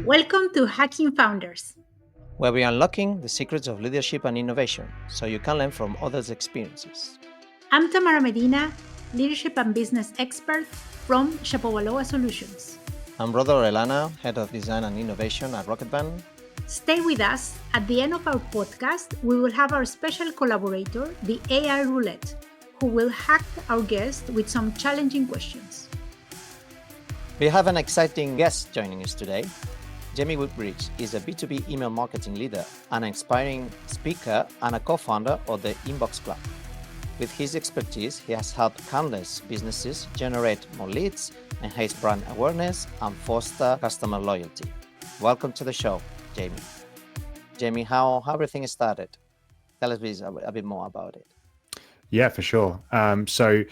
Welcome to Hacking Founders. where we are unlocking the secrets of leadership and innovation so you can learn from others' experiences. I'm Tamara Medina, leadership and business expert from Shapowaloa Solutions. I'm Rodor Elana, Head of Design and Innovation at Rocketband. Stay with us. At the end of our podcast, we will have our special collaborator, the AI Roulette, who will hack our guest with some challenging questions. We have an exciting guest joining us today. Jamie Woodbridge is a B2B email marketing leader, an inspiring speaker, and a co-founder of the Inbox Club. With his expertise, he has helped countless businesses generate more leads, enhance brand awareness, and foster customer loyalty. Welcome to the show, Jamie. Jamie, how everything started? Tell us please a bit more about it. Yeah, for sure. So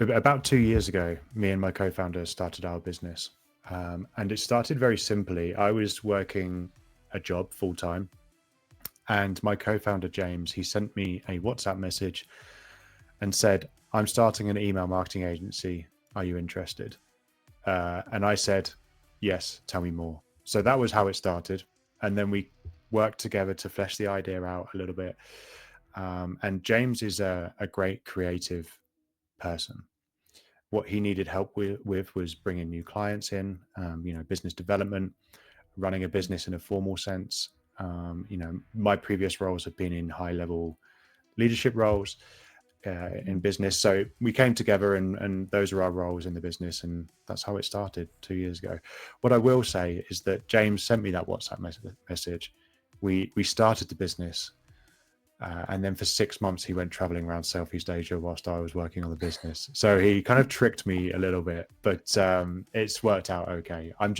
about 2 years ago, me and my co-founder started our business. And it started very simply. I was working a job full-time, and my co-founder, James, he sent me a WhatsApp message and said, "I'm starting an email marketing agency. Are you interested?" And I said, "Yes, tell me more." So that was how it started. And then we worked together to flesh the idea out a little bit. And James is a great creative person. What he needed help with was bringing new clients in, business development, running a business in a formal sense. My previous roles have been in high-level leadership roles in business. So we came together and those are our roles in the business. And that's how it started 2 years ago. What I will say is that James sent me that WhatsApp message. We started the business. And then for 6 months, he went traveling around Southeast Asia whilst I was working on the business. So he kind of tricked me a little bit, but it's worked out okay. I'm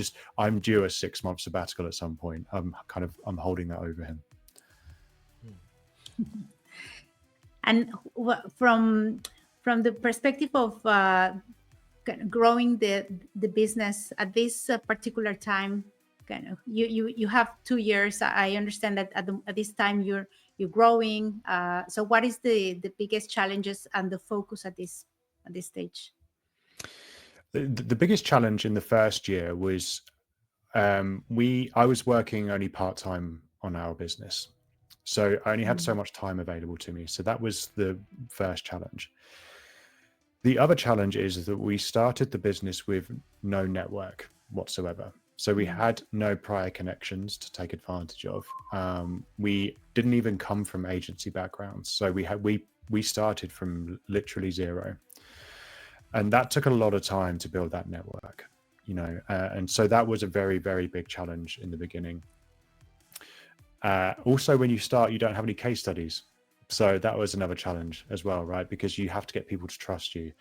due a 6-month sabbatical at some point. I'm holding that over him. And from the perspective of growing the business at this particular time, you have 2 years. I understand that at this time you're growing. So what is the biggest challenges and the focus at this stage? The biggest challenge in the first year was I was working only part-time on our business. So I only had so much time available to me. So that was the first challenge. The other challenge is that we started the business with no network whatsoever. So we had no prior connections to take advantage of. We didn't even come from agency backgrounds. So we started from literally zero. And that took a lot of time to build that network, and so that was a very, very big challenge in the beginning. Also, when you start, you don't have any case studies. So that was another challenge as well, right? Because you have to get people to trust you.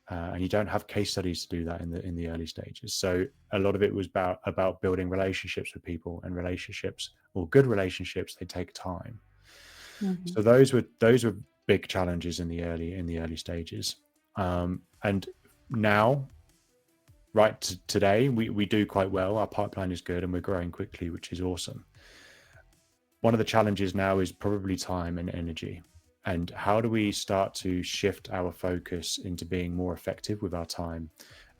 And you don't have case studies to do that in the early stages. So a lot of it was about building relationships with people, and relationships, or good relationships, they take time. So those were big challenges in the early stages. And now, right today, we do quite well. Our pipeline is good and we're growing quickly, which is awesome. One of the challenges now is probably time and energy. And how do we start to shift our focus into being more effective with our time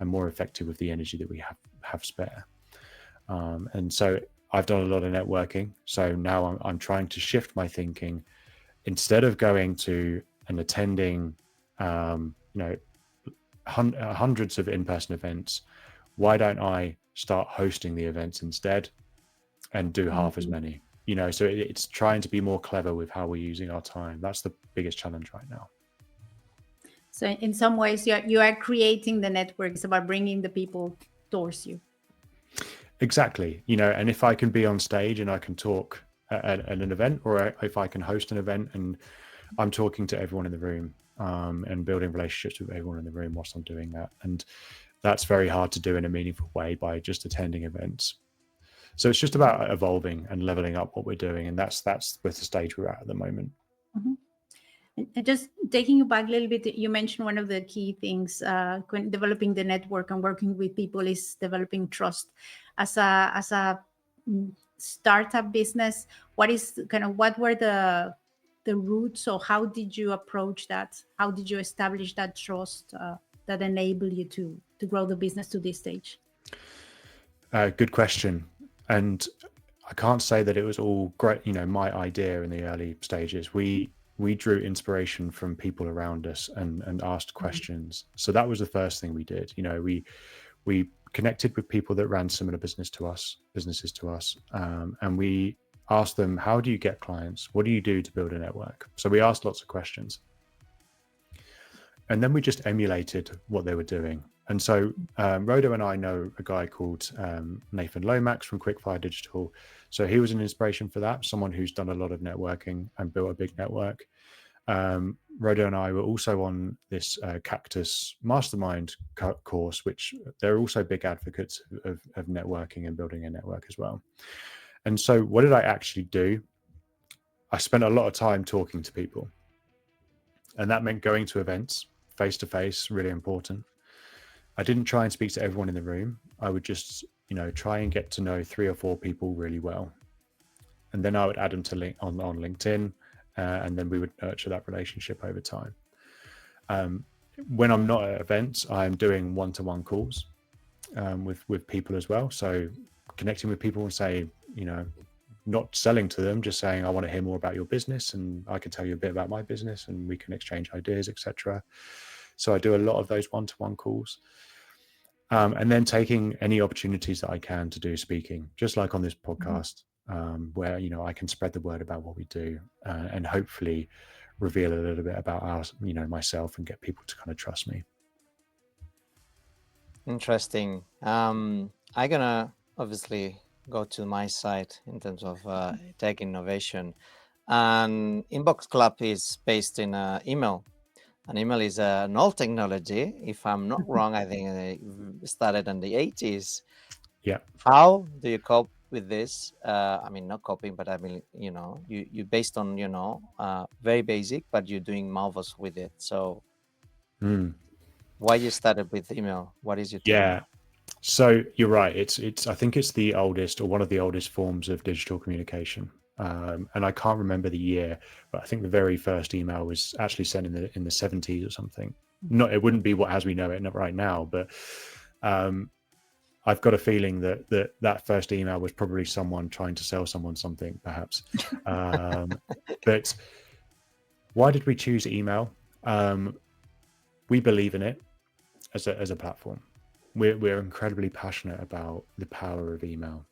and more effective with the energy that we have spare? And so I've done a lot of networking. So now I'm trying to shift my thinking. Instead of going to and attending, hundreds of in-person events, why don't I start hosting the events instead and do half as many? So it's trying to be more clever with how we're using our time. That's the biggest challenge right now. So in some ways, you are creating the network. It's about bringing the people towards you. Exactly. And if I can be on stage and I can talk at an event, or if I can host an event and I'm talking to everyone in the room and building relationships with everyone in the room whilst I'm doing that. And that's very hard to do in a meaningful way by just attending events. So it's just about evolving and leveling up what we're doing. And that's with the stage we're at the moment. And just taking you back a little bit, you mentioned one of the key things when developing the network and working with people is developing trust. As a startup business, what were the roots, or how did you approach that? How did you establish that trust that enabled you to grow the business to this stage? Good question. And I can't say that it was all great, my idea in the early stages. We drew inspiration from people around us and asked questions. So that was the first thing we did. We connected with people that ran similar businesses to us, and we asked them, how do you get clients? What do you do to build a network? So we asked lots of questions, and then we just emulated what they were doing. And so Rodo and I know a guy called Nathan Lomax from Quickfire Digital. So he was an inspiration for that, someone who's done a lot of networking and built a big network. Rodo and I were also on this Cactus Mastermind course, which they're also big advocates of networking and building a network as well. And so what did I actually do? I spent a lot of time talking to people, and that meant going to events face to face, really important. I didn't try and speak to everyone in the room. I would just, try and get to know 3 or 4 people really well. And then I would add them to on LinkedIn, and then we would nurture that relationship over time. When I'm not at events, I'm doing one-to-one calls with people as well. So connecting with people and say, not selling to them, just saying, I want to hear more about your business and I can tell you a bit about my business and we can exchange ideas, etc. So I do a lot of those one-to-one calls. And then taking any opportunities that I can to do speaking, just like on this podcast, where, I can spread the word about what we do and hopefully reveal a little bit about myself and get people to kind of trust me. Interesting. I'm gonna obviously go to my side in terms of tech innovation. And Inbox Club is based in email. And email is an old technology. If I'm not wrong, I think it started in the 80s. Yeah. How do you cope with this? I mean, not coping, but I mean, you based on, very basic, but you're doing marvelous with it. So why you started with email? What is your take? Yeah. So you're right. It's I think it's the oldest or one of the oldest forms of digital communication. And I can't remember the year, but I think the very first email was actually sent in the 70s or something. It wouldn't be what as we know it not right now, but I've got a feeling that first email was probably someone trying to sell someone something, perhaps. But why did we choose email? We believe in it as a platform. We're incredibly passionate about the power of email.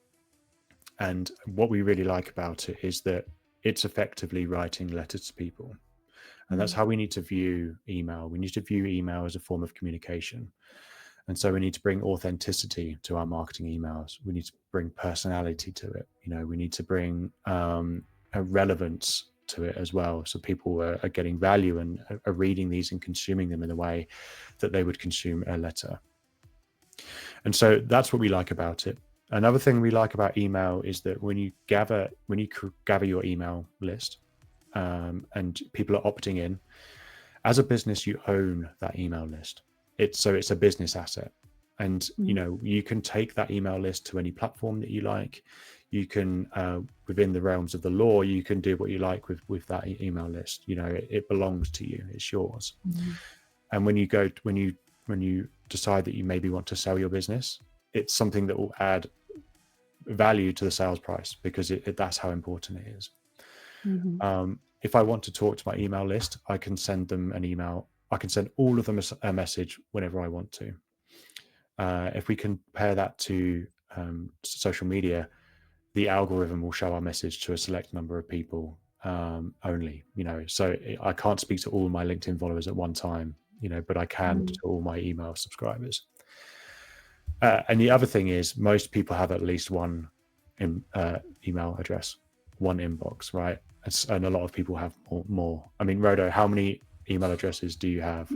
And what we really like about it is that it's effectively writing letters to people. And that's how we need to view email. We need to view email as a form of communication. And so we need to bring authenticity to our marketing emails. We need to bring personality to it. We need to bring a relevance to it as well. So people are getting value and are reading these and consuming them in a way that they would consume a letter. And so that's what we like about it. Another thing we like about email is that when you gather your email list and people are opting in, as a business, you own that email list. It's a business asset. And, you can take that email list to any platform that you like. You can, within the realms of the law, you can do what you like with that email list. It belongs to you. It's yours. And when you decide that you maybe want to sell your business, it's something that will add value to the sales price because that's how important it is. If I want to talk to my email list, I can send them an email. I can send all of them a message whenever I want to. If we compare that to social media, the algorithm will show our message to a select number of people only. So I can't speak to all my LinkedIn followers at one time, but I can to all my email subscribers. And the other thing is most people have at least one email address, one inbox, right? And a lot of people have more. I mean, Rodo, how many email addresses do you have?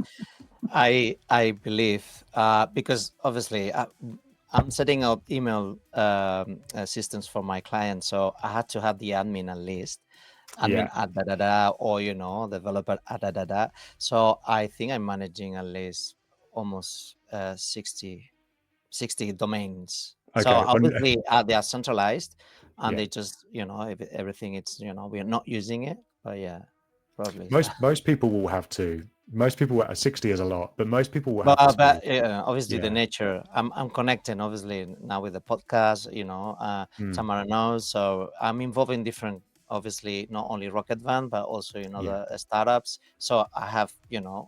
I believe because obviously I'm setting up email systems for my clients, so I had to have the admin at least. Admin at da or developer at da. So I think I'm managing at least almost 60 domains. Okay. So obviously they are centralized and they just everything it's we're not using it, but yeah, probably most people will have two. most people 60 is a lot, but most people will have But to. obviously the Yeah. nature. I'm connecting obviously now with the podcast. Mm, Tamara knows, so I'm involved in different. Obviously, not only Rocket Van, but also yeah. the startups. So I have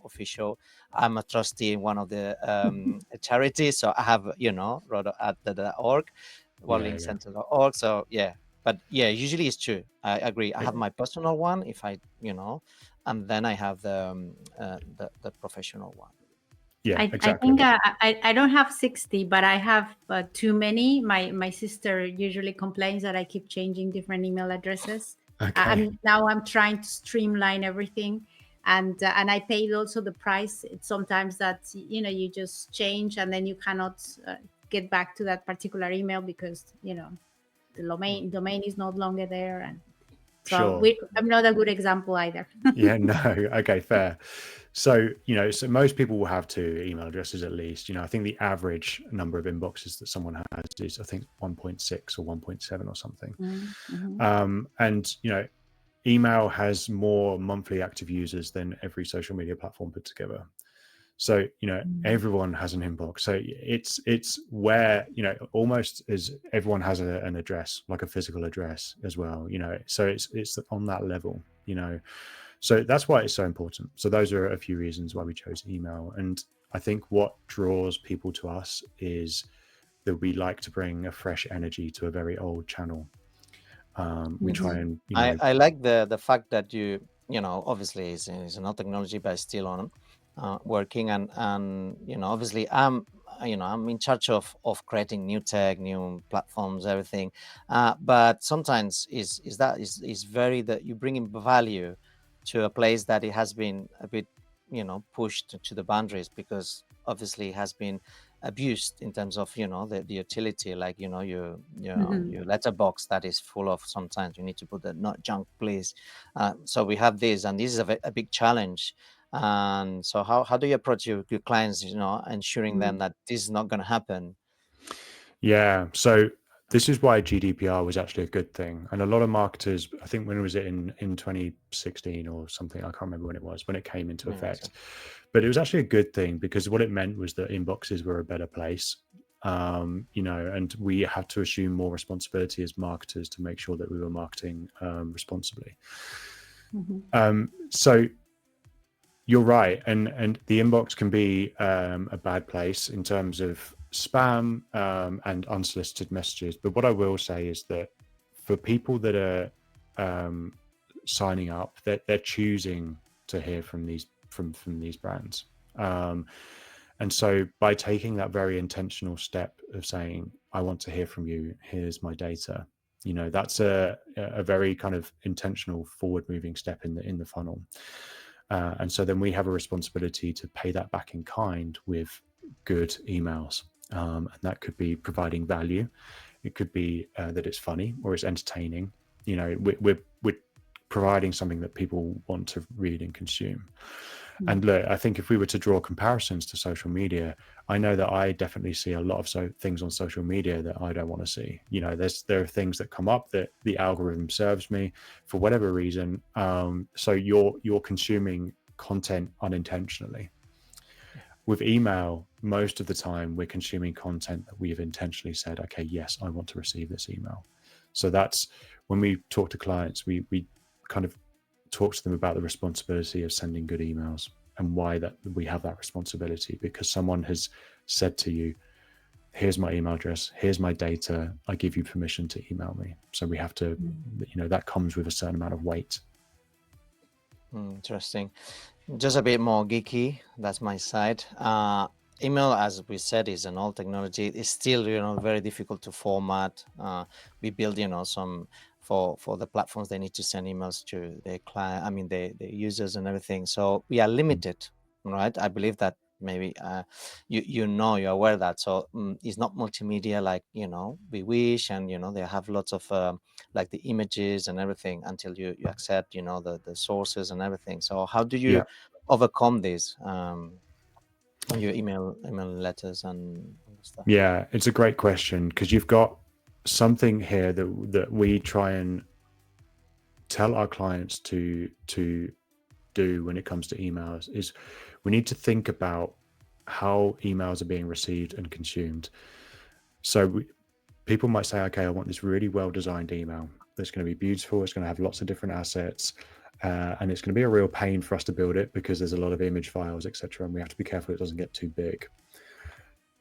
official. I'm a trustee in one of the charities, so I have rodo@org, Yeah. Yeah. worldlinkcenter.org. So yeah, but yeah, usually it's true. I agree. I have my personal one if I and then I have the professional one. Yeah. I Exactly. think I don't have 60, but I have too many. My sister usually complains that I keep changing different email addresses. Okay. I'm trying to streamline everything, and I paid also the price. It's sometimes that you just change and then you cannot get back to that particular email because the domain is no longer there, and so Sure. I'm not a good example either. Yeah. No. Okay. Fair. So, so most people will have two email addresses at least. I think the average number of inboxes that someone has is, I think, 1.6 or 1.7 or something. Mm-hmm. And, email has more monthly active users than every social media platform put together. So, everyone has an inbox. So it's where, almost as everyone has an address, like a physical address as well, so it's on that level, so that's why it's so important. So those are a few reasons why we chose email. And I think what draws people to us is that we like to bring a fresh energy to a very old channel. We try and, I like the fact that obviously it's not technology, but it's still on working, and obviously I'm in charge of creating new tech, new platforms, everything. But sometimes is very that you bring in value to a place that it has been a bit pushed to the boundaries, because obviously it has been abused in terms of the utility, like your letterbox that is full of, sometimes you need to put the not junk please. So we have this, and this is a big challenge. And so how do you approach your clients, ensuring them that this is not going to happen? yeah. So this is why GDPR was actually a good thing. And a lot of marketers, I think, when was it, in 2016 or something? I can't remember when it was, when it came into Yeah, effect. so- But it was actually a good thing, because what it meant was that inboxes were a better place. And we had to assume more responsibility as marketers to make sure that we were marketing responsibly. So you're right, and the inbox can be a bad place in terms of spam and unsolicited messages. But what I will say is that for people that are signing up, that they're choosing to hear from these brands. And so by taking that very intentional step of saying, I want to hear from you, here's my data, that's a very kind of intentional forward moving step in the funnel. And so then we have a responsibility to pay that back in kind with good emails. And that could be providing value. It could be that it's funny or it's entertaining. We're providing something that people want to read and consume. And look, I think if we were to draw comparisons to social media, I know that I definitely see a lot of things on social media that I don't want to see. There are things that come up that the algorithm serves me for whatever reason. So you're consuming content unintentionally. With email, most of the time we're consuming content that we have intentionally said, okay, yes, I want to receive this email. So that's when we talk to clients, we kind of talk to them about the responsibility of sending good emails and why that we have that responsibility, because someone has said to you, here's my email address, here's my data, I give you permission to email me. So we have to, that comes with a certain amount of weight. Interesting. Just a bit more geeky, that's my side. Email, as we said, is an old technology. It's still very difficult to format. We build some for the platforms, they need to send emails to their client, the users and everything, so we are limited, right? I believe that maybe you're aware of that. So it's not multimedia like we wish, and they have lots of like the images and everything until you accept the sources and everything. So how do you Yeah. overcome this on your email letters and stuff? Yeah, it's a great question, because you've got something here that we try and tell our clients to do when it comes to emails is we need to think about how emails are being received and consumed. So people might say, okay, I want this really well-designed email that's going to be beautiful. It's going to have lots of different assets. And it's going to be a real pain for us to build it because there's a lot of image files, etc. And we have to be careful it doesn't get too big.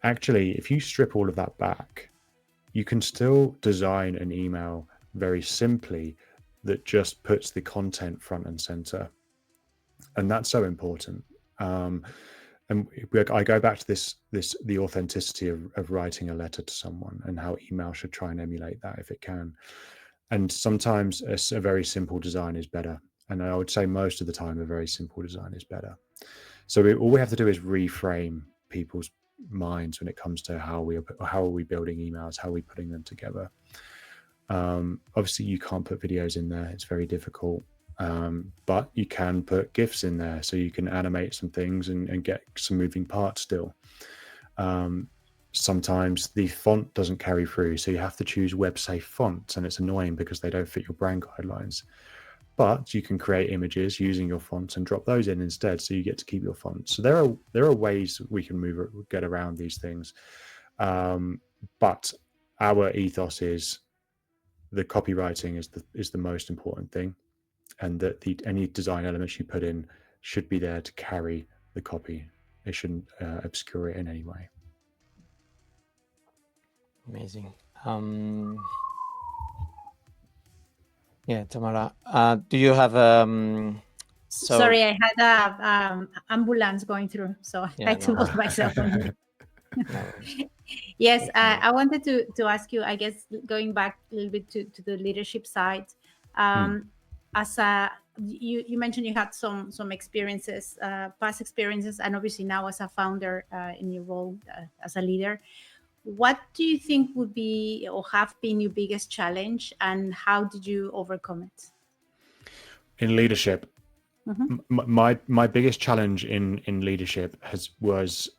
Actually, if you strip all of that back, you can still design an email very simply that just puts the content front and center. And that's so important. And I go back to the authenticity of writing a letter to someone and how email should try and emulate that if it can. And sometimes a very simple design is better. And I would say most of the time, a very simple design is better. So all we have to do is reframe people's minds when it comes to how are we building emails, how are we putting them together. Obviously, you can't put videos in there; it's very difficult. But you can put GIFs in there, so you can animate some things and get some moving parts still. Sometimes the font doesn't carry through, so you have to choose web-safe fonts, and it's annoying because they don't fit your brand guidelines. But you can create images using your fonts and drop those in instead, so you get to keep your fonts. So there are ways we can get around these things. But our ethos is the copywriting is the most important thing, and that any design elements you put in should be there to carry the copy. It shouldn't obscure it in any way. Amazing. Yeah, Tamara, do you have Sorry, I had a ambulance going through, so I had to put myself on mute. Yes, I wanted to ask you, I guess, going back a little bit to the leadership side. As you mentioned, you had some experiences, past experiences, and obviously now as a founder in your role as a leader. What do you think would be or have been your biggest challenge, and how did you overcome it? In leadership, my biggest challenge in leadership was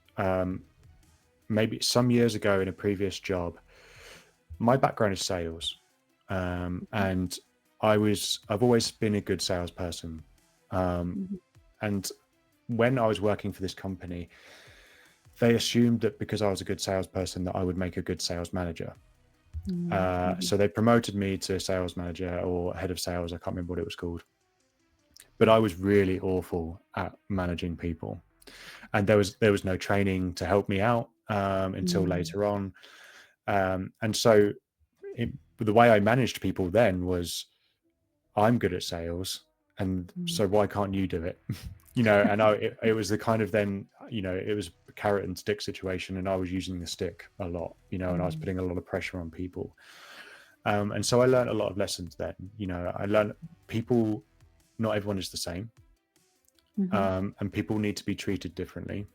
maybe some years ago in a previous job. My background is sales, and I've always been a good salesperson. And when I was working for this company, they assumed that because I was a good salesperson that I would make a good sales manager. So they promoted me to sales manager or head of sales. I can't remember what it was called. But I was really awful at managing people. And there was no training to help me out until later on. And so the way I managed people then was, I'm good at sales, and so why can't you do it? And it was the kind of then, it was a carrot and stick situation, and I was using the stick a lot, and I was putting a lot of pressure on people. And so I learned a lot of lessons then. I learned people, not everyone is the same. And people need to be treated differently.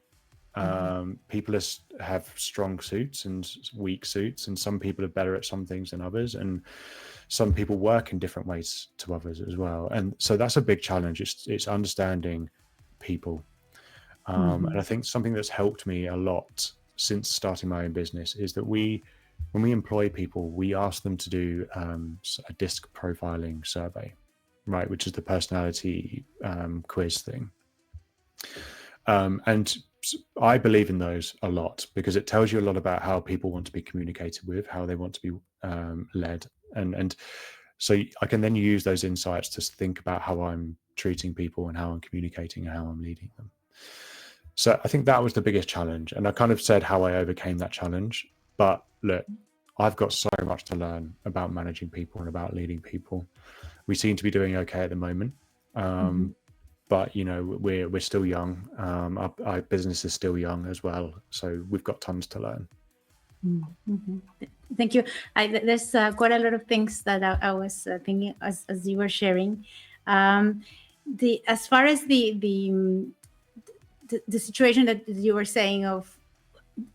People have strong suits and weak suits, and some people are better at some things than others, and some people work in different ways to others as well. And so that's a big challenge. It's understanding people. And I think something that's helped me a lot since starting my own business is that when we employ people, we ask them to do a DISC profiling survey, right, which is the personality quiz thing. And I believe in those a lot because it tells you a lot about how people want to be communicated with, how they want to be led. And so I can then use those insights to think about how I'm treating people and how I'm communicating and how I'm leading them. So I think that was the biggest challenge. And I kind of said how I overcame that challenge. But look, I've got so much to learn about managing people and about leading people. We seem to be doing okay at the moment. But, we're still young. Our business is still young as well. So we've got tons to learn. Thank you. There's quite a lot of things that I was thinking as you were sharing. As far as the situation that you were saying of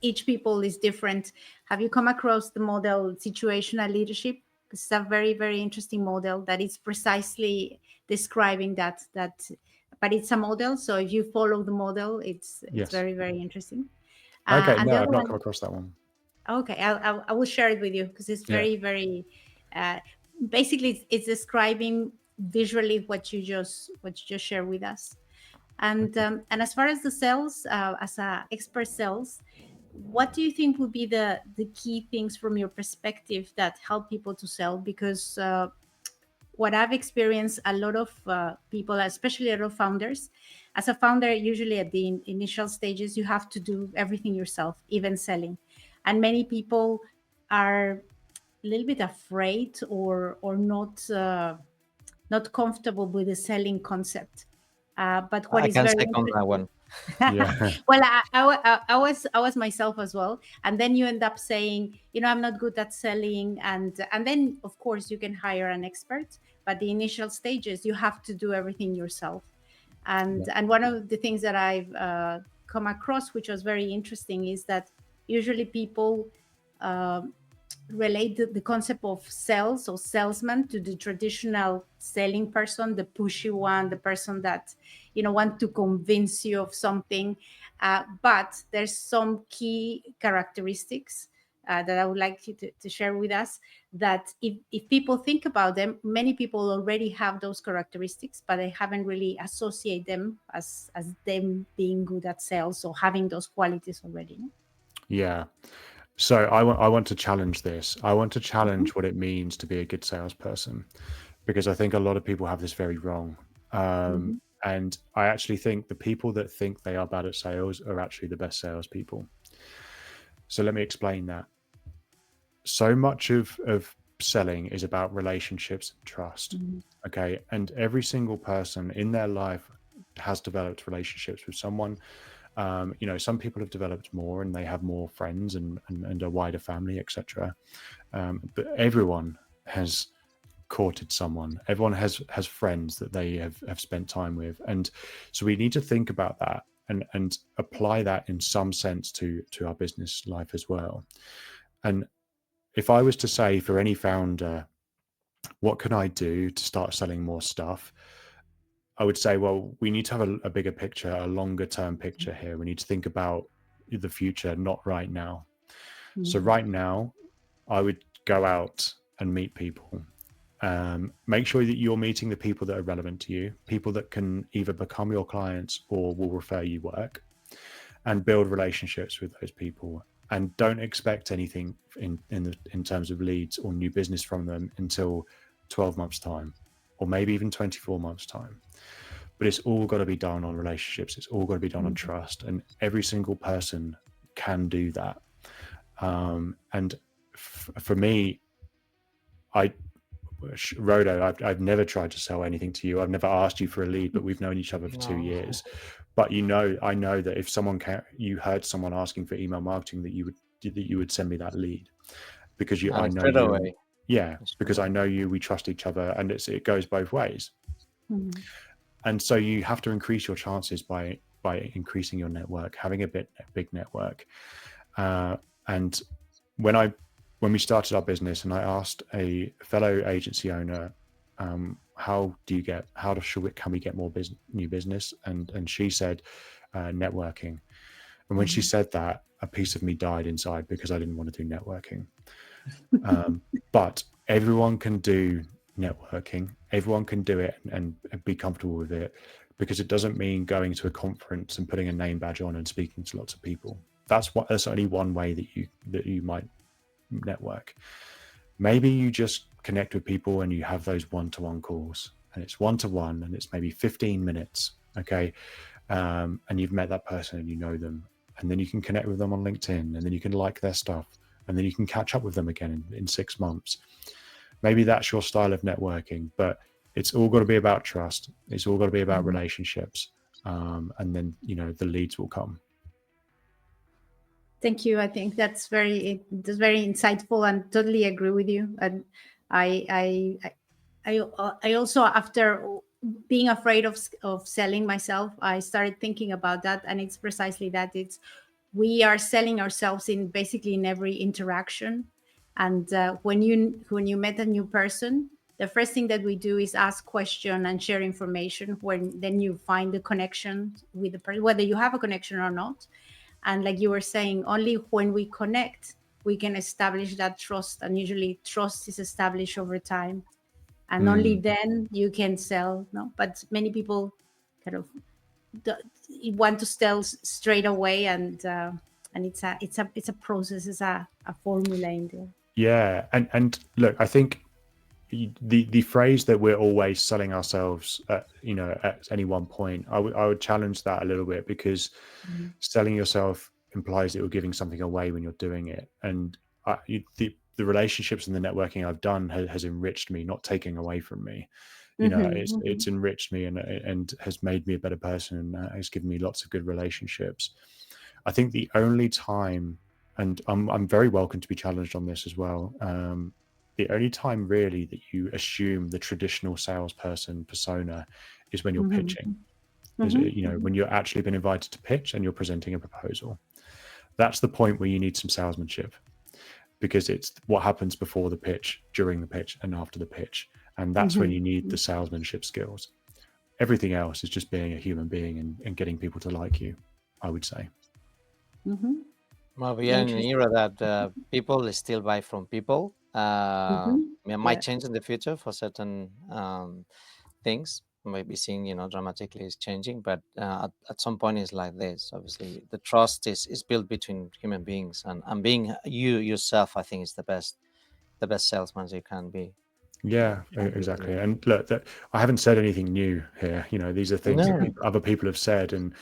each people is different, have you come across the model situational leadership? It's a very, very interesting model that is precisely describing that, but it's a model. So if you follow the model, it's very, very interesting. Okay, no, I've not come across that one. Okay, I will share it with you because it's very, very. Basically, it's describing visually what you just shared with us. And as far as the sales, as a expert sales, what do you think would be the key things from your perspective that help people to sell? Because what I've experienced, a lot of people, especially a lot of founders, as a founder, usually at the initial stages, you have to do everything yourself, even selling. And many people are a little bit afraid or not comfortable with the selling concept. But what I is can very second that one. Yeah. well, I was myself as well, and then you end up saying, I'm not good at selling, and then of course you can hire an expert, but the initial stages you have to do everything yourself. And one of the things that I've come across, which was very interesting, is that usually people um relate the concept of sales or salesman to the traditional selling person, the pushy one, the person that want to convince you of something. But there's some key characteristics that I would like you to share with us, that if people think about them, many people already have those characteristics, but they haven't really associate them as them being good at sales or having those qualities already. Yeah. So I want to challenge this. I want to Mhm. challenge what it means to be a good salesperson, because I think a lot of people have this very wrong. Mhm. And I actually think the people that think they are bad at sales are actually the best salespeople. So let me explain that. So much of selling is about relationships and trust. Mhm. Okay. And every single person in their life has developed relationships with someone. Some people have developed more and they have more friends and a wider family, etc. But everyone has courted someone. Everyone has friends that they have spent time with, and so we need to think about that and apply that in some sense to our business life as well. And if I was to say for any founder, what can I do to start selling more stuff? I would say, well, we need to have a bigger picture, a longer term picture here. We need to think about the future, not right now. So Mhm. right now, I would go out and meet people. Make sure that you're meeting the people that are relevant to you, people that can either become your clients or will refer you work, and build relationships with those people. And don't expect anything in terms of leads or new business from them until 12 months time, or maybe even 24 months time. But it's all got to be done on relationships. It's all got to be done on Mhm. trust, and every single person can do that. And for me, I Rhoda, I've never tried to sell anything to you. I've never asked you for a lead, but we've known each other for 2 years. But I know that if you heard someone asking for email marketing, that you would send me that lead, because I know Straight you. away. Yeah, Straight because I away. know you. We trust each other, and it goes both ways. Mhm. And so you have to increase your chances by increasing your network, having a big network. And when we started our business, and I asked a fellow agency owner, how can we get more new business? And she said, networking. And when she Mhm. said that, a piece of me died inside, because I didn't want to do networking. But everyone can do networking. Everyone can do it and be comfortable with it, because it doesn't mean going to a conference and putting a name badge on and speaking to lots of people. That's only one way that you might network. Maybe you just connect with people and you have those one-to-one calls, and it's one-to-one and it's maybe 15 minutes. Okay. And you've met that person and you know them, and then you can connect with them on LinkedIn, and then you can like their stuff, and then you can catch up with them again in 6 months. Maybe that's your style of networking, but it's all got to be about trust. It's all got to be about Mhm. relationships. And then, the leads will come. Thank you. I think that's very insightful, and totally agree with you. And I I also, after being afraid of selling myself, I started thinking about that, and it's precisely that. It's we are selling ourselves in basically in every interaction. And when you met a new person, the first thing that we do is ask question and share information. When then you find the connection with the person, whether you have a connection or not. And like you were saying, only when we connect, we can establish that trust. And usually trust is established over time. And only Mm, then you can sell. No, but many people kind of you want to sell straight away, and it's a process, it's a formula in there. Yeah, and look, I think the phrase that we're always selling ourselves at, at any one point, I would challenge that a little bit, because Mhm. selling yourself implies that you're giving something away when you're doing it. And the relationships and the networking I've done has enriched me, not taking away from me. It's Mhm. enriched me and has made me a better person, and has given me lots of good relationships. I think the only time, and I'm very welcome to be challenged on this as well. The only time really that you assume the traditional salesperson persona is when you're Mhm. pitching. Is Mhm. when you're actually been invited to pitch and you're presenting a proposal. That's the point where you need some salesmanship, because it's what happens before the pitch, during the pitch, and after the pitch. And that's when Mhm. you need the salesmanship skills. Everything else is just being a human being and getting people to like you, I would say. Mhm. Well, we are in an Interesting. era that people still buy from people. Mhm. It might Yeah. change in the future for certain things. Might be seeing, dramatically is changing, but at some point it's like this. Obviously, the trust is built between human beings, and being you yourself, I think, is the best salesman you can be. Yeah, Can be, exactly. And look, that I haven't said anything new here. These are things that No. other people have said, and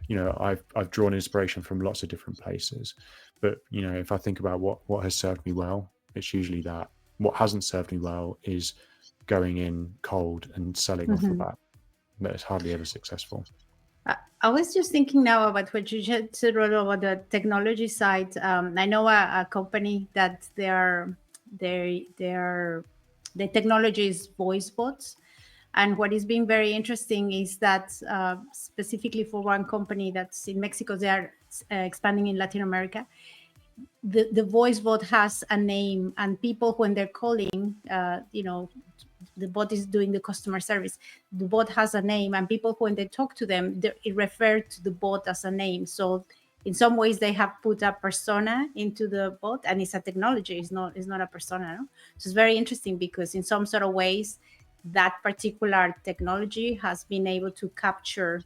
I've drawn inspiration from lots of different places. But if I think about what has served me well, it's usually that. What hasn't served me well is going in cold and selling off the Mhm. bat. That is hardly ever successful. I was just thinking now about what you just said, Rolo, about the technology side. I know a company that they are the technology is voice bots, and what is being very interesting is that specifically for one company that's in Mexico, they are expanding in Latin America. The voice bot has a name, and people when they're calling, the bot is doing the customer service. The bot has a name, and people when they talk to them, it refer to the bot as a name. So in some ways they have put a persona into the bot, and it's a technology, it's not a persona, no? So it's very interesting because in some sort of ways that particular technology has been able to capture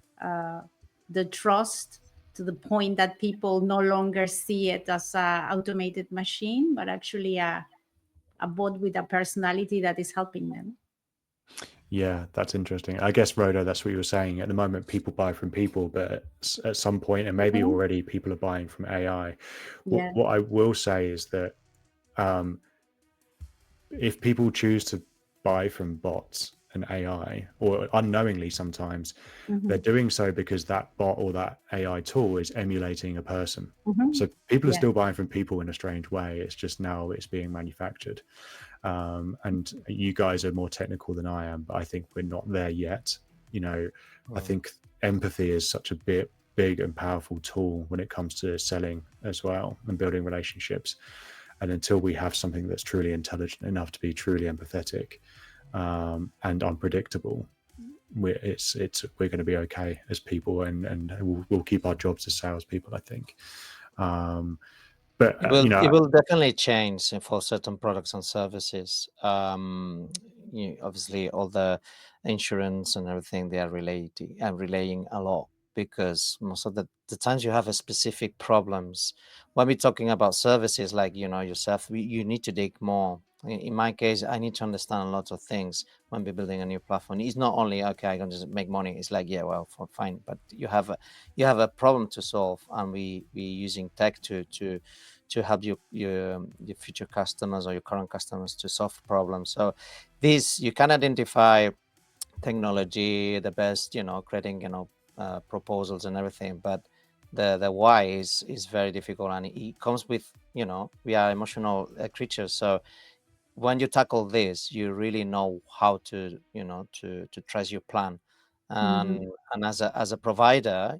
the trust to the point that people no longer see it as a automated machine, but actually a bot with a personality that is helping them. Yeah, that's interesting. I guess, Rhoda, that's what you were saying. At the moment, people buy from people, but at some point, and maybe Mhm. already, people are buying from AI. Yeah. What I will say is that um, if people choose to buy from bots and AI, or unknowingly sometimes, they're Hmm. doing so because that bot or that AI tool is emulating a person. Hmm. So people are Yeah. still buying from people in a strange way. It's just now it's being manufactured. And you guys are more technical than I am, but I think we're not there yet. I Mm. think empathy is such a big and powerful tool when it comes to selling as well and building relationships. And until we have something that's truly intelligent enough to be truly empathetic and unpredictable, we're going to be okay as people, and we'll keep our jobs as salespeople, I think. Um, but It will definitely change for certain products and services. Obviously, all the insurance and everything they are relaying a lot, because most of the times you have a specific problems. When we're talking about services like yourself, you need to dig more. In my case, I need to understand a lot of things when we're building a new platform. It's not only okay, I can just make money. It's like, yeah, well, fine, but you have a problem to solve, and we using tech to help your future customers or your current customers to solve problems. So this, you can identify technology, the best, creating, proposals and everything, but the why is very difficult, and it comes with, we are emotional creatures. So when you tackle this, you really know how to, to trace your plan. Hmm. And as a provider,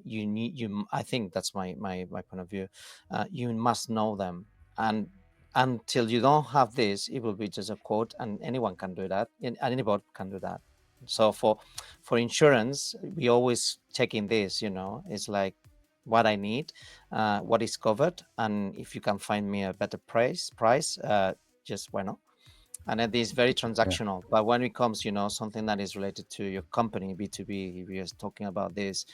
I think that's my point of view. You must know them, and until you don't have this, it will be just a quote, and anyone can do that, and anybody can do that. So for insurance, we always checking this. It's like what I need, what is covered, and if you can find me a better price, just why not? And it is very transactional. But when it comes, something that is related to your company, B2B, if you're talking about this,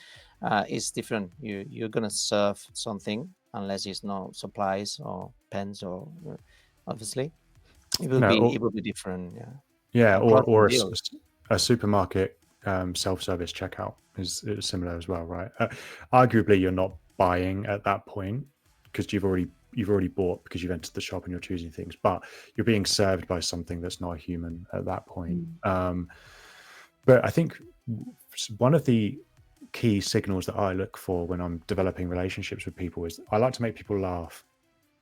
it's different. You're gonna serve something unless it's no supplies or pens or obviously it will be different. Yeah, And or closing deals. a supermarket self-service checkout is similar as well, right? Arguably, you're not buying at that point because you've already bought because you've entered the shop and you're choosing things, but you're being served by something that's not a human at that point. But I think one of the key signals that I look for when I'm developing relationships with people is I like to make people laugh.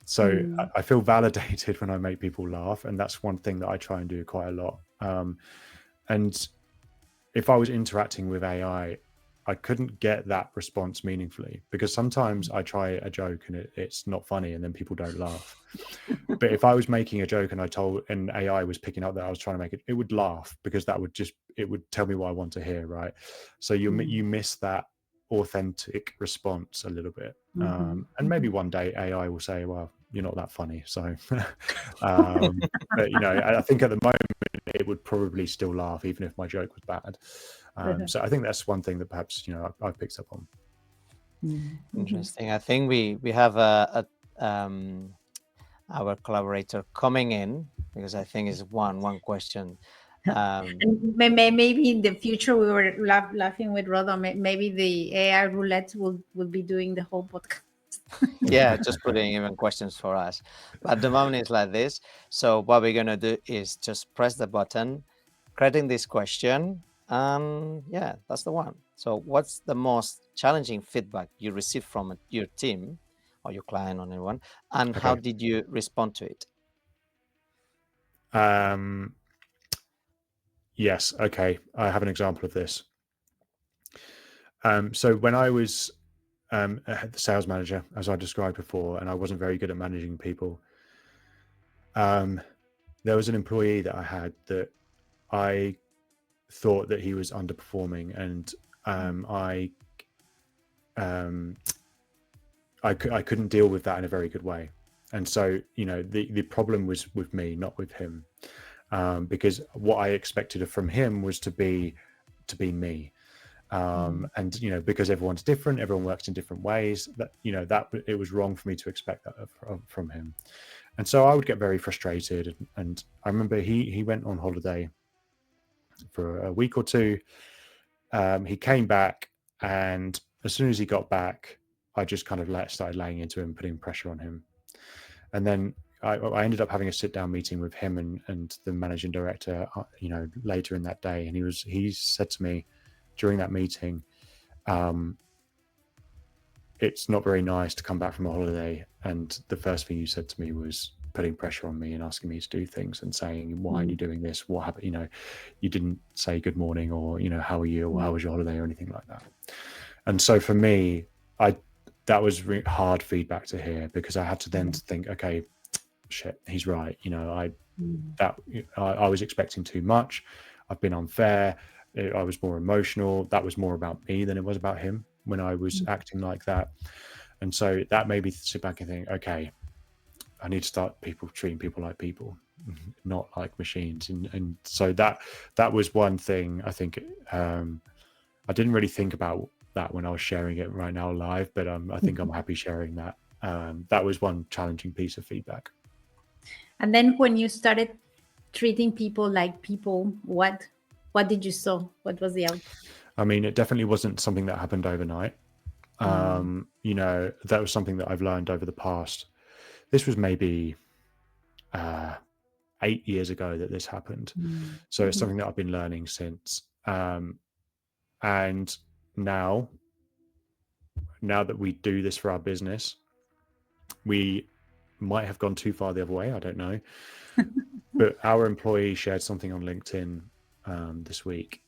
So I feel validated when I make people laugh, and that's one thing that I try and do quite a lot. And if I was interacting with AI, I couldn't get that response meaningfully because sometimes I try a joke and it's not funny and then people don't laugh. But if I was making a joke and AI was picking up that I was trying to make it would laugh because it would tell me what I want to hear, right? So you miss that authentic response a little bit. And maybe one day AI will say, well, you're not that funny. So, but I think at the moment it would probably still laugh even if my joke was bad. So I think that's one thing that perhaps I've picked up on. Interesting. I think we have our collaborator coming in because I think it's one question. And maybe in the future we were laughing with Rodo. Maybe the AI roulette will be doing the whole podcast. Yeah, just putting even questions for us. But at the moment it's like this. So what we're gonna do is just press the button, creating this question, and yeah, that's the one. So what's the most challenging feedback you received from your team or your client or anyone, and how did you respond to it? Yes. Okay. I have an example of this. So when I was the sales manager, as I described before, and I wasn't very good at managing people, there was an employee that I had that I thought that he was underperforming, and I couldn't deal with that in a very good way. And so, the problem was with me, not with him, because what I expected from him was to be me. And because everyone's different, everyone works in different ways, that it was wrong for me to expect that from him. And so I would get very frustrated. And I remember he went on holiday for a week or two. He came back, and as soon as he got back, I just kind of started laying into him, putting pressure on him. And then I ended up having a sit-down meeting with him and the managing director, later in that day. And he said to me during that meeting, it's not very nice to come back from a holiday, and the first thing you said to me was putting pressure on me and asking me to do things and saying, why are you doing this? What happened? You didn't say good morning, or how are you, or how was your holiday, or anything like that. And so for me, that was hard feedback to hear, because I had to then think, okay, shit, he's right. I was expecting too much. I've been unfair. I was more emotional. That was more about me than it was about him when I was acting like that. And so that made me sit back and think, okay, I need to start treating people like people, not like machines. And so that was one thing. I think I didn't really think about that when I was sharing it right now live, but I think I'm happy sharing that. That was one challenging piece of feedback. And then when you started treating people like people, what did you saw? What was the outcome? I mean, it definitely wasn't something that happened overnight. That was something that I've learned over the past. This was maybe 8 years ago that this happened. So it's something that I've been learning since. And now that we do this for our business, we might have gone too far the other way. I don't know. But our employee shared something on LinkedIn this week,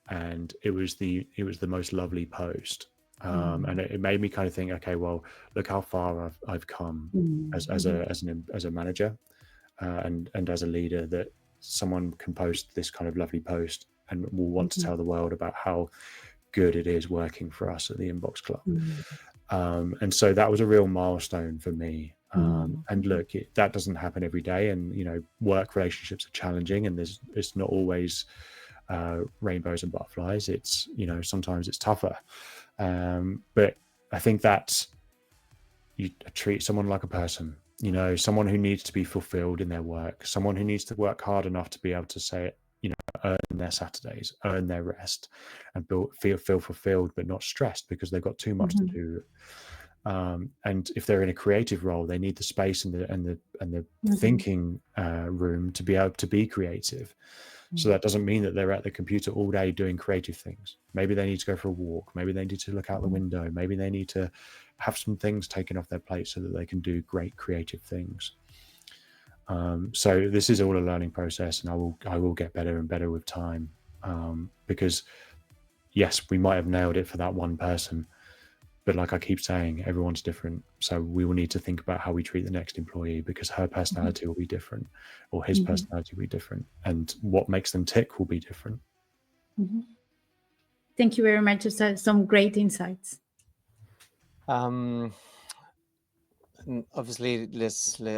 and it was the most lovely post. And it made me kind of think, okay, well, look how far I've come as a manager and as a leader, that someone can post this kind of lovely post and will want to tell the world about how good it is working for us at the Inbox Club. And so that was a real milestone for me. And look, that doesn't happen every day, and work relationships are challenging, and it's not always rainbows and butterflies. It's sometimes it's tougher, but I think that's, you treat someone like a person, someone who needs to be fulfilled in their work, someone who needs to work hard enough to be able to say it, earn their Saturdays, earn their rest, and feel fulfilled but not stressed because they've got too much to do. And if they're in a creative role, they need the space and the thinking room to be able to be creative. So that doesn't mean that they're at the computer all day doing creative things. Maybe they need to go for a walk. Maybe they need to look out the window. Maybe they need to have some things taken off their plate so that they can do great creative things. So this is all a learning process, and I will get better and better with time, because yes, we might have nailed it for that one person, but like I keep saying, everyone's different. So we will need to think about how we treat the next employee, because her personality will be different, or his personality will be different, and what makes them tick will be different. Thank you very much. Some great insights. Obviously,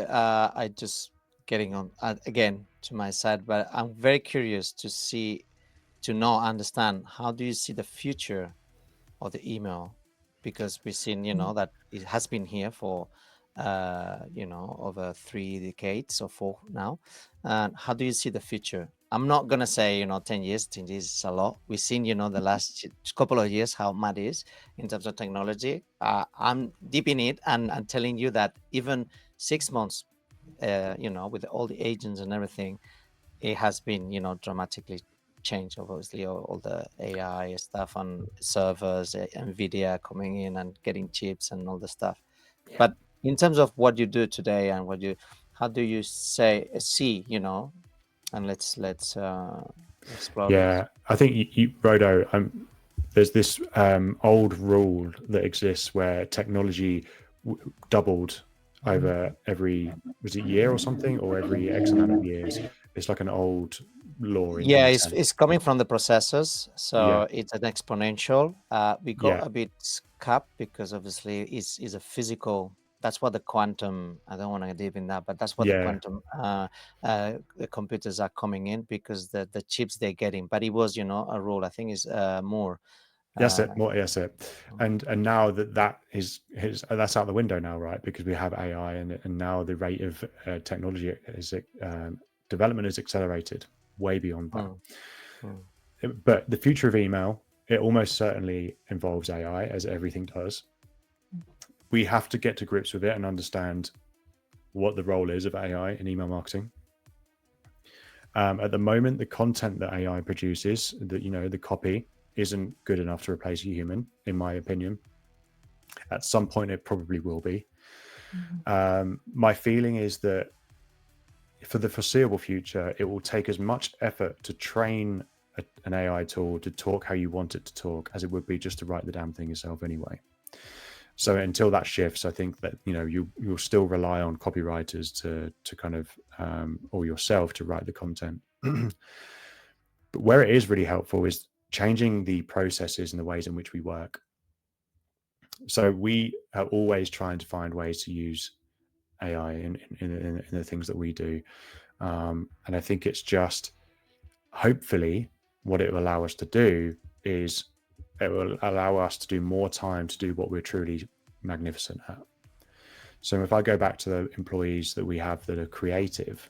I just getting on again to my side, but I'm very curious to understand, how do you see the future of the email? Because we've seen, that it has been here for, over 3 decades or 4 now. And how do you see the future? I'm not going to say, 10 years. 10 years is a lot. We've seen, the last couple of years, how mad it is in terms of technology. I'm deep in it, and I'm telling you that even 6 months, with all the agents and everything, it has been, dramatically changed. Obviously, all the AI stuff on servers, NVIDIA coming in and getting chips and all the stuff. Yeah. But in terms of what you do today and how do you see, and let's explore. Yeah, I think you Rodo, there's this old rule that exists where technology doubled over every, was it year or something, or every X amount of years. It's like an old law. It's coming from the processors, so it's an exponential. We got a bit capped because obviously it's a physical. That's what the quantum, I don't want to deep in that, but that's what the quantum the computers are coming in, because the chips they're getting. But it was, a rule, I think, is more. Yes, it. And now that is that's out the window now, right? Because we have AI, and now the rate of technology is development is accelerated way beyond that. But the future of email, it almost certainly involves AI, as everything does. We have to get to grips with it and understand what the role is of AI in email marketing. At the moment, the content that AI produces, the copy, isn't good enough to replace a human, in my opinion. At some point, it probably will be. My feeling is that for the foreseeable future, it will take as much effort to train an AI tool to talk how you want it to talk as it would be just to write the damn thing yourself anyway. So until that shifts, I think that you'll still rely on copywriters to kind of or yourself to write the content. But where it is really helpful is changing the processes and the ways in which we work. So we are always trying to find ways to use AI in the things that we do, and I think it's just, hopefully, what it will allow us to do is it will allow us to do more time to do what we're truly magnificent at. So if I go back to the employees that we have that are creative,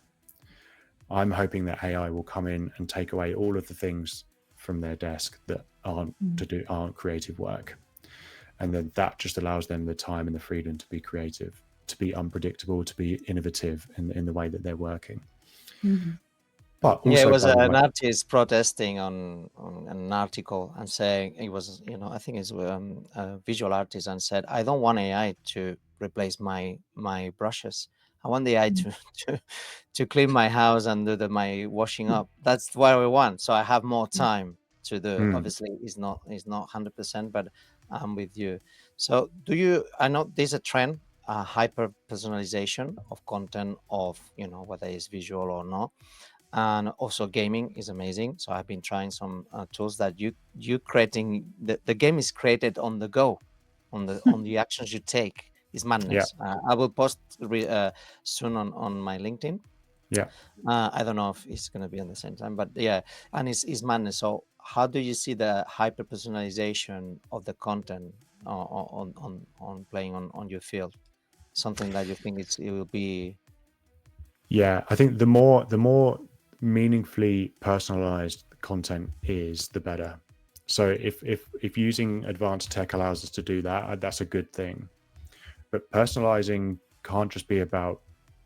I'm hoping that AI will come in and take away all of the things from their desk that aren't creative work, and then that just allows them the time and the freedom to be creative, to be unpredictable, to be innovative in the way that they're working. But also, it was an artist protesting on an article and saying, it was, I think it's a visual artist, and said, I don't want AI to replace my brushes. I want the AI to clean my house and do my washing up. That's what I want. So I have more time to do. Obviously, it's not 100%, but I'm with you. So I know there's a trend, hyper personalization of content, of, whether it's visual or not. And also gaming is amazing. So I've been trying some tools that you creating, the game is created on the go, on the actions you take. It's madness. I will post soon on my LinkedIn. Yeah. I don't know if it's going to be on the same time, but yeah, and it's madness. So how do you see the hyper personalization of the content on playing on your field? Something that you think it will be. Yeah, I think the more meaningfully personalized content is, the better. So if using advanced tech allows us to do that, that's a good thing. But personalizing can't just be about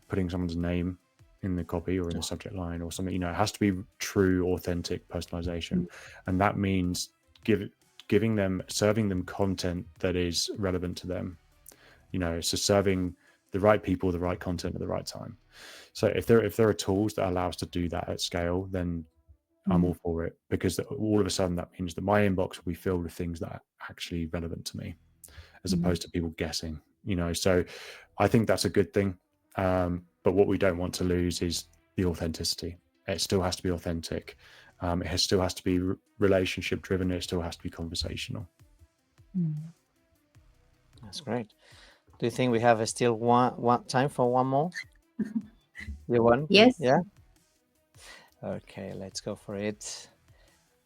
putting someone's name in the copy or in the subject line or something. It has to be true, authentic personalization, and that means serving them content that is relevant to them. So serving the right people the right content at the right time. So if there are tools that allow us to do that at scale, then I'm all for it, because all of a sudden that means that my inbox will be filled with things that are actually relevant to me, as opposed to people guessing. So I think that's a good thing. But what we don't want to lose is the authenticity. It still has to be authentic. It still has to be relationship driven. It still has to be conversational. That's great. Do you think we have still one time for one more? You want? Yes. Yeah. Okay, let's go for it.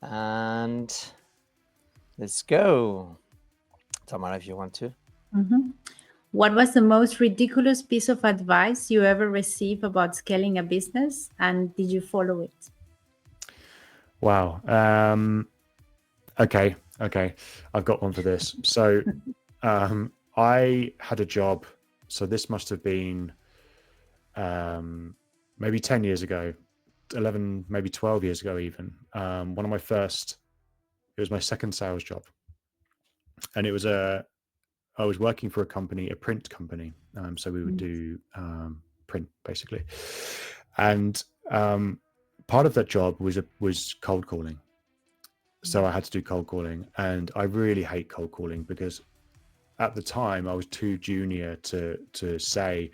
And let's go. Tamara, if you want to. What was the most ridiculous piece of advice you ever received about scaling a business, and did you follow it? Wow. Okay. I've got one for this. So I had a job. So this must have been maybe 10 years ago, 11, maybe 12 years ago even. It was my second sales job. And I was working for a print company. So we would do print basically. And part of that job was cold calling. So I had to do cold calling, and I really hate cold calling because at the time I was too junior to say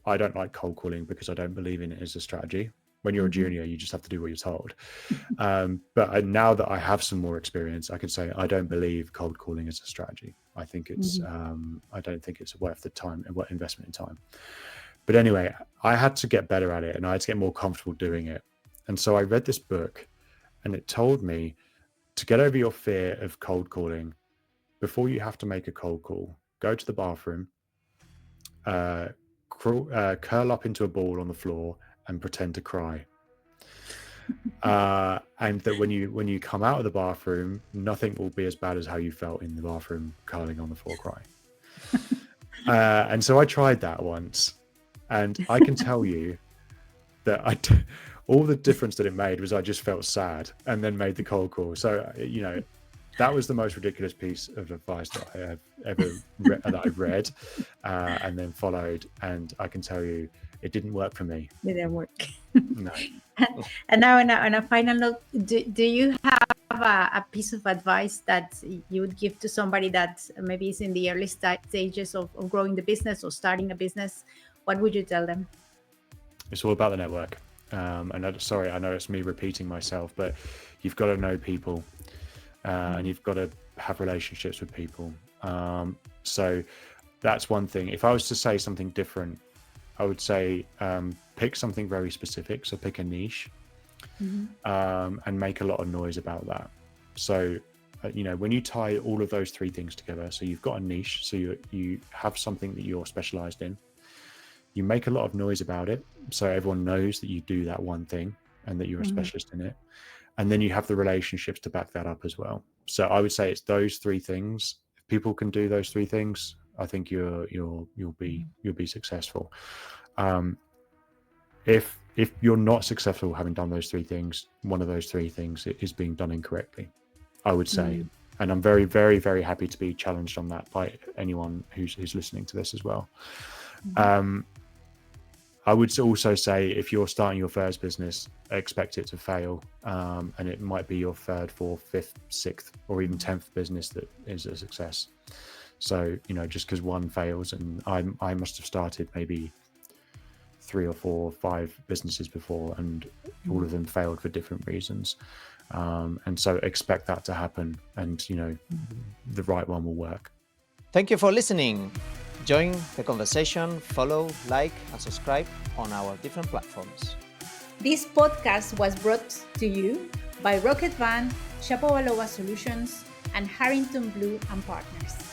I don't like cold calling because I don't believe in it as a strategy. When you're a junior, you just have to do what you're told. But now that I have some more experience, I can say I don't believe cold calling is a strategy. I think it's I don't think it's worth the time and what investment in time. But anyway, I had to get better at it, and I had to get more comfortable doing it. And so I read this book, and it told me to get over your fear of cold calling. Before you have to make a cold call, go to the bathroom, curl up into a ball on the floor and pretend to cry. And that when you come out of the bathroom, nothing will be as bad as how you felt in the bathroom curling on the floor crying. And so I tried that once, and I can tell you that all the difference that it made was I just felt sad and then made the cold call. So, that was the most ridiculous piece of advice that I have ever read and then followed. And I can tell you, it didn't work for me. It didn't work. No. And now, on a final note, do you have a piece of advice that you would give to somebody that maybe is in the early stages of growing the business or starting a business? What would you tell them? It's all about the network. And sorry, I know it's me repeating myself, but you've got to know people. And you've got to have relationships with people. So that's one thing. If I was to say something different, I would say pick something very specific. So pick a niche and make a lot of noise about that. So, when you tie all of those three things together, so you've got a niche, so you have something that you're specialized in. You make a lot of noise about it, so everyone knows that you do that one thing and that you're a specialist in it. And then you have the relationships to back that up as well. So I would say it's those three things. If people can do those three things, I think you'll be successful. If you're not successful having done those three things, one of those three things is being done incorrectly, I would say. And I'm very, very, very happy to be challenged on that by anyone who's listening to this as well. I would also say if you're starting your first business, expect it to fail. And it might be your third, fourth, fifth, sixth, or even 10th business that is a success. So, just because one fails, and I must have started maybe 3 or 4 or 5 businesses before, and all of them failed for different reasons. And so expect that to happen, and, the right one will work. Thank you for listening. Join the conversation, follow, like, and subscribe on our different platforms. This podcast was brought to you by Rocket Van, Shapowaloa Solutions, and Harrington Blue and Partners.